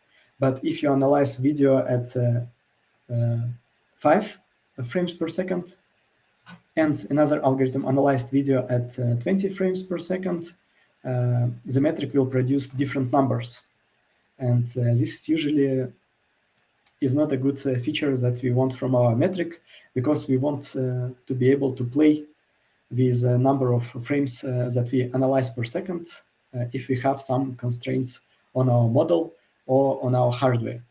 [SPEAKER 3] but if you analyze video at 5 frames per second, and another algorithm analyzed video at 20 frames per second, the metric will produce different numbers. And this usually is not a good feature that we want from our metric, because we want to be able to play with a number of frames that we analyze per second if we have some constraints on our model or on our hardware.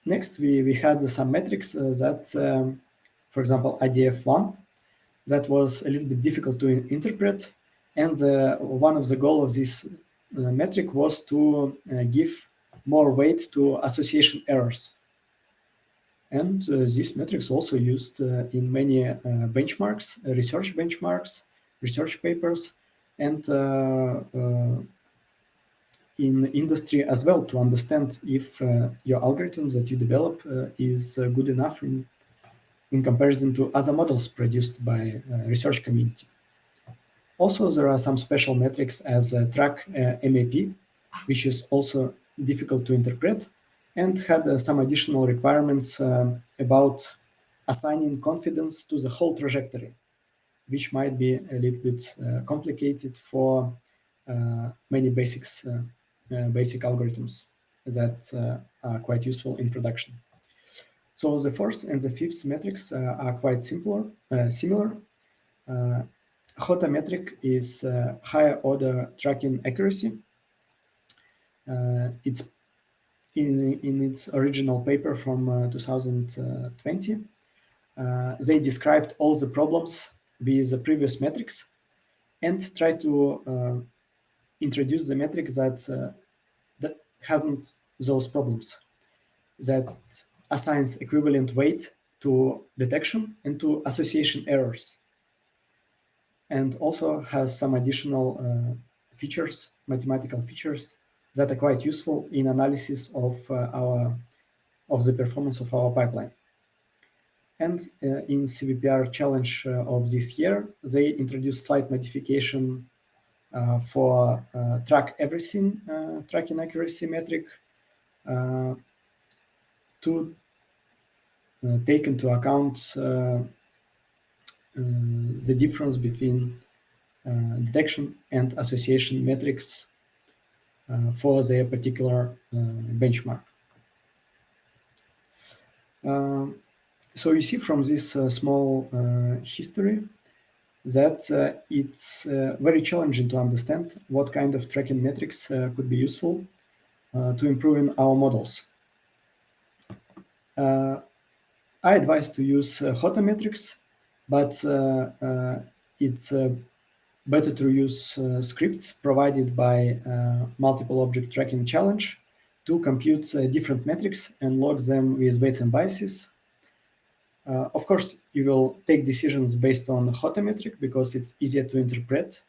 [SPEAKER 3] Next, we had some metrics that, for example, IDF1, that was a little bit difficult to interpret. And one of the goals of this metric was to give more weight to association errors. And these metrics also used in many benchmarks, research papers, and in industry as well, to understand if your algorithm that you develop is good enough in comparison to other models produced by research community. Also, there are some special metrics as track MAP, which is also difficult to interpret, and had some additional requirements about assigning confidence to the whole trajectory, which might be a little bit complicated for many basic algorithms. that are quite useful in production. So the fourth and the fifth metrics are quite similar. HOTA metric is higher order tracking accuracy. It's in its original paper from 2020. They described all the problems with the previous metrics and try to introduce the metric that hasn't those problems, that assigns equivalent weight to detection and to association errors, and also has some additional features, mathematical features, that are quite useful in analysis of the performance of our pipeline. And in CVPR challenge of this year, they introduced slight modification for track everything tracking accuracy metric to take into account the difference between detection and association metrics for their particular benchmark. So you see from this small history that it's very challenging to understand what kind of tracking metrics could be useful to improving our models. I advise to use HOTA metrics, but it's better to use scripts provided by multiple object tracking challenge to compute different metrics and log them with weights and biases. Of course, you will take decisions based on HOTA metric because it's easier to interpret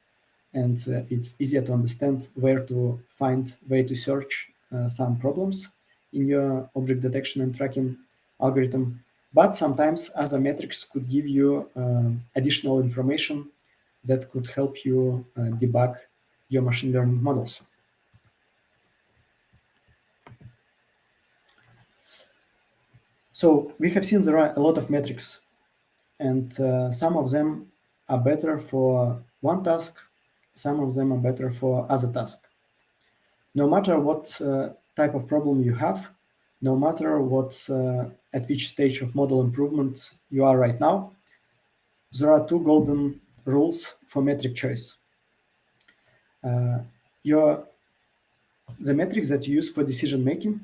[SPEAKER 3] and it's easier to understand where to find, where to search some problems in your object detection and tracking algorithm. But sometimes other metrics could give you additional information that could help you debug your machine learning models. So we have seen there are a lot of metrics, and some of them are better for one task, some of them are better for other tasks. No matter what type of problem you have, no matter what at which stage of model improvement you are right now, there are two golden rules for metric choice. The metrics that you use for decision making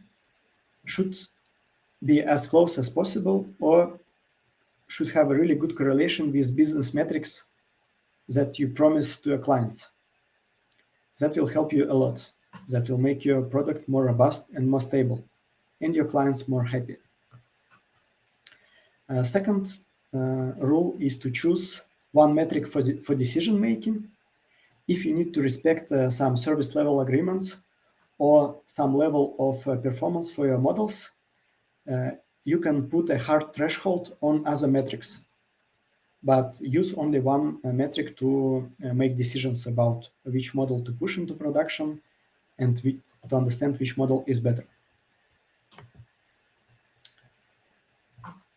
[SPEAKER 3] should be as close as possible or should have a really good correlation with business metrics that you promise to your clients. That will help you a lot. That will make your product more robust and more stable, and your clients more happy. Second rule is to choose one metric for decision making. If you need to respect some service level agreements or some level of performance for your models, you can put a hard threshold on other metrics, but use only one metric to make decisions about which model to push into production and to understand which model is better.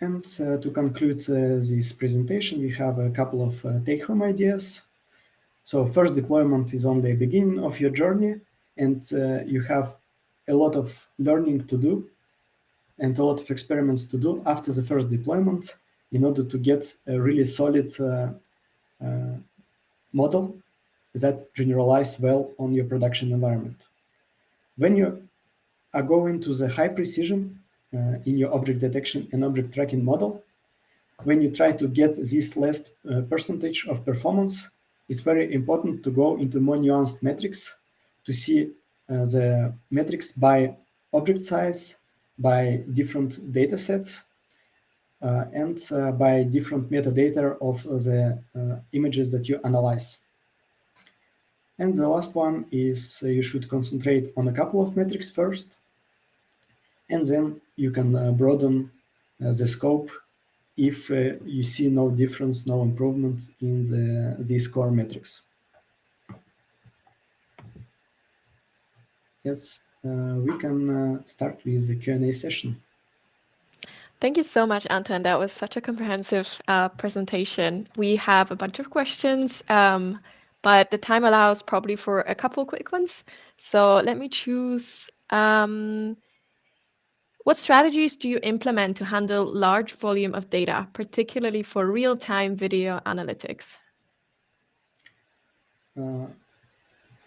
[SPEAKER 3] And to conclude this presentation, we have a couple of take-home ideas. So first deployment is only the beginning of your journey, and you have a lot of learning to do and a lot of experiments to do after the first deployment in order to get a really solid model that generalizes well on your production environment. When you are going to the high precision in your object detection and object tracking model, when you try to get this last percentage of performance, it's very important to go into more nuanced metrics to see the metrics by object size, by different data sets, and by different metadata of the images that you analyze. And the last one is you should concentrate on a couple of metrics first, and then you can broaden the scope if you see no difference, no improvement in these core metrics. Yes, we can start with the Q&A session.
[SPEAKER 1] Thank you so much, Anton. That was such a comprehensive presentation. We have a bunch of questions, but the time allows probably for a couple quick ones. So let me choose What strategies do you implement to handle large volume of data, particularly for real-time video analytics?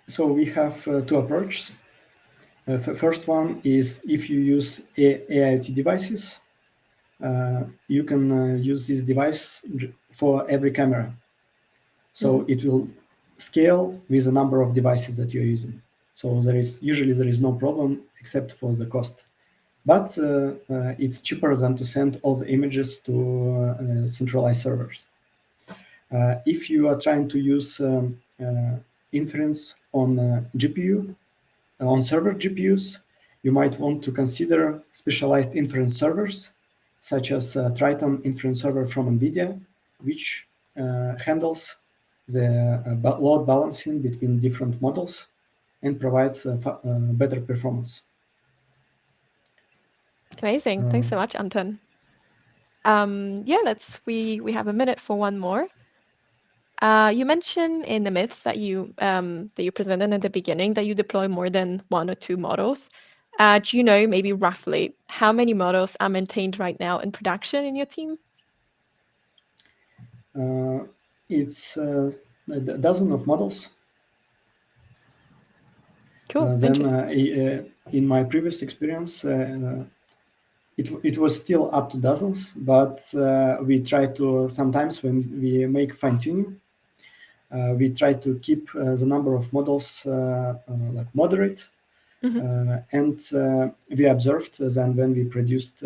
[SPEAKER 3] So we have two approaches. First one is if you use AIoT devices, you can use this device for every camera. So it will scale with the number of devices that you're using. So there is no problem except for the cost. But it's cheaper than to send all the images to centralized servers. If you are trying to use inference on GPU, on server GPUs, you might want to consider specialized inference servers, such as Triton inference server from NVIDIA, which handles the load balancing between different models and provides better performance.
[SPEAKER 1] Amazing. Thanks so much, Anton. Yeah, we have a minute for one more. You mentioned in the myths that you presented at the beginning that you deploy more than one or two models. Do you know maybe roughly how many models are maintained right now in production in your team?
[SPEAKER 3] It's a dozen of models.
[SPEAKER 1] Cool.
[SPEAKER 3] Then in my previous experience, it was still up to dozens, but we try to sometimes when we make fine tuning, we try to keep the number of models like moderate. And we observed then when we produced,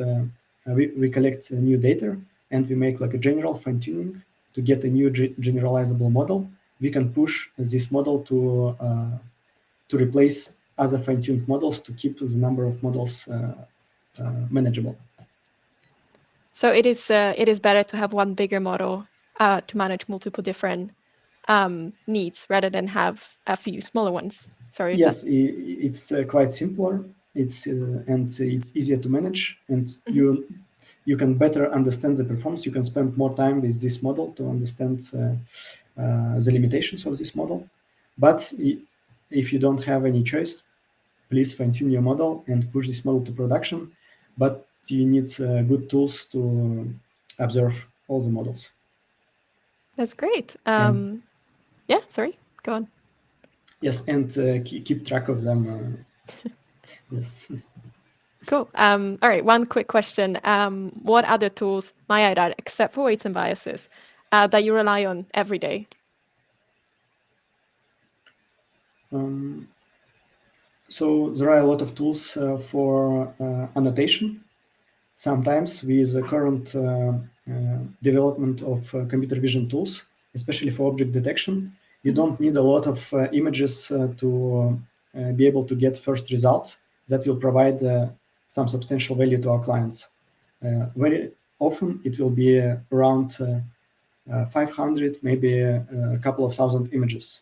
[SPEAKER 3] we collect new data and we make like a general fine tuning to get a new generalizable model. We can push this model to replace other fine-tuned models to keep the number of models manageable.
[SPEAKER 1] So it is better to have one bigger model to manage multiple different needs rather than have a few smaller ones. Sorry.
[SPEAKER 3] Yes, it's quite simpler. It's and it's easier to manage, and you can better understand the performance. You can spend more time with this model to understand the limitations of this model. But if you don't have any choice, please fine-tune your model and push this model to production. But you need good tools to observe all the models.
[SPEAKER 1] That's great. Yeah, sorry, go on.
[SPEAKER 3] Yes, and keep track of them. Yes.
[SPEAKER 1] Cool. All right, one quick question. What other tools, might I add, except for weights and biases, that you rely on every day?
[SPEAKER 3] So there are a lot of tools for annotation. Sometimes with the current development of computer vision tools, especially for object detection, you don't need a lot of images to be able to get first results that will provide some substantial value to our clients. Very often it will be around 500, maybe a couple of thousand images.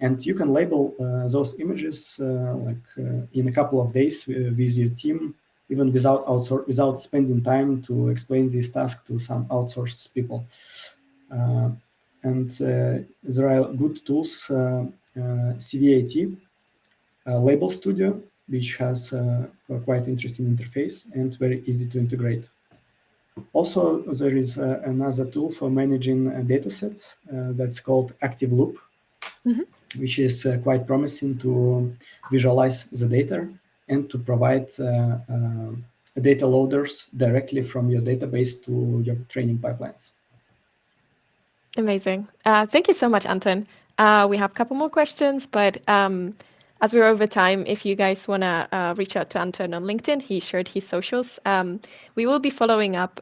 [SPEAKER 3] And you can label those images in a couple of days with your team, even without spending time to explain this task to some outsourced people. And there are good tools, CVAT, Label Studio, which has a quite interesting interface and very easy to integrate. Also, there is another tool for managing datasets that's called Active Loop, which is quite promising to visualize the data and to provide data loaders directly from your database to your training pipelines.
[SPEAKER 1] Amazing. Thank you so much, Anton. We have a couple more questions, but as we're over time, if you guys want to reach out to Anton on LinkedIn, he shared his socials. We will be following up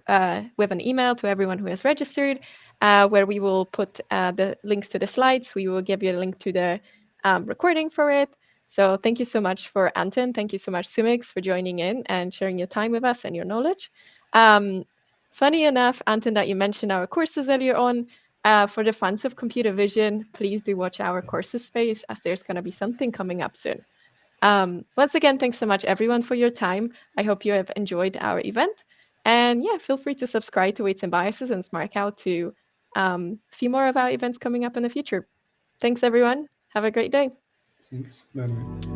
[SPEAKER 1] with an email to everyone who has registered, where we will put the links to the slides. We will give you a link to the recording for it. So thank you so much for Anton. Thank you so much, Soumik, for joining in and sharing your time with us and your knowledge. Funny enough, Anton, that you mentioned our courses earlier on. For the fans of computer vision, please do watch our courses space, as there's going to be something coming up soon. Once again, thanks so much, everyone, for your time. I hope you have enjoyed our event. And yeah, feel free to subscribe to Weights and Biases and SmartCow to see more of our events coming up in the future. Thanks, everyone. Have a great day.
[SPEAKER 3] Thanks. Bye-bye.